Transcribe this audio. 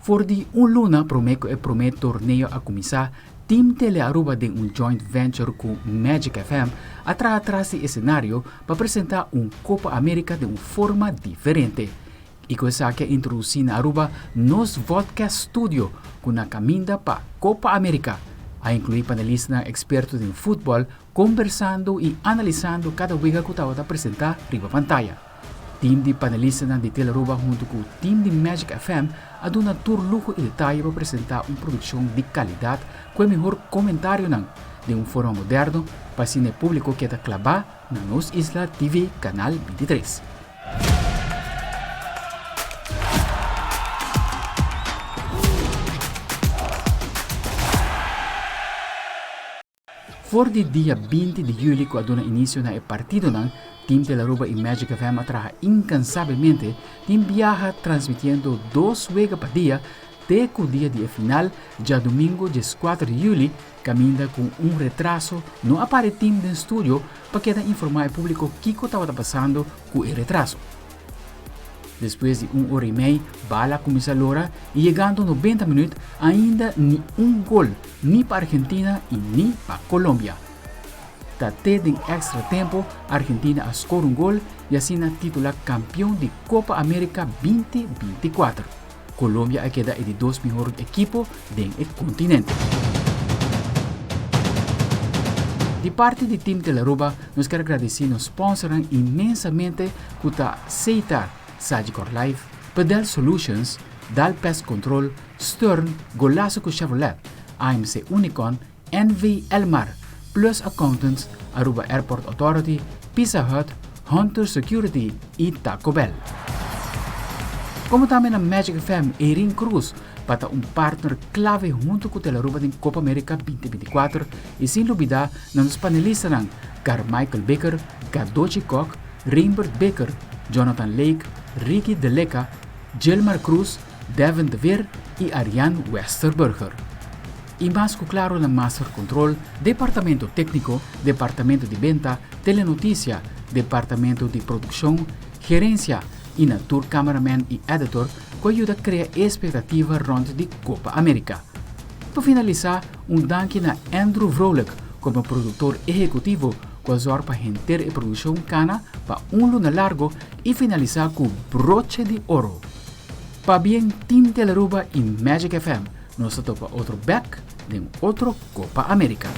Voor die luna promet torneio a começar, Team Tele Aruba tem joint venture com Magic FM atrás do cenário para apresentar Copa América de forma diferente. E com essa que introduzir na Aruba nos Vodcast Studio com a caminda para Copa América, a incluir panelistas expertos em futebol conversando e analisando cada vez que estava a apresentar riba pantalla. Team de panelistas de Telearuba junto com o team de Magic FM a dar tour luxo e detalhe para apresentar uma produção de qualidade com o melhor comentário de forma moderna para o público que está clavado na nossa Isla TV Canal 23. Voor de dia 20 de julho, que dá início na partido, Team Telearuba e Magic FM trabalha incansavelmente, Team viaja transmitindo 2 vezes por dia, até que o dia de final, já domingo, 4 de julho, caminha com retraso, não aparece Team no estúdio para que informar o público o que estava passando com o retraso. Depois de 1 hora e meia, bala começa a hora e chegando 90 minutos, ainda nem gol, nem para Argentina e nem para Colômbia. Até em extra tempo, Argentina escora gol e assim titula campeão de Copa América 2024. Colômbia queda de 2 melhores equipos do continente. De parte do Team Telearuba, nós queremos agradecer nos sponsors imensamente por aceitar Sagicor Life, Pedal Solutions, Dal Pest Control, Stern, Golazo Chevrolet, AMC Unicon, NV Elmar, Plus Accountants, Aruba Airport Authority, Pizza Hut, Hunter Security e Taco Bell. Como também na Magic FM, Erin Cruz, para partner clave junto com o Telearuba em Copa América 2024 e sem dúvida, nos panelistas Carmichael Baker, Gadochi Koch, Reinbert Baker, Jonathan Lake, Ricky Deleca, Gilmar Cruz, Devin De Veer e Ariane Westerburger. E mais claro na Master Control, Departamento Técnico, Departamento de Venta, Telenotícia, Departamento de Produção, Gerência e na Tour Cameraman e Editor, que ajuda a criar expectativa rond de Copa América. Para finalizar, danke na Andrew Vrolijk como produtor executivo, que ajuda para render a produção cana para luna largo e finalizar com broche de ouro. Para bem Team Telearuba e Magic FM, nós topa outro back de outro Copa América.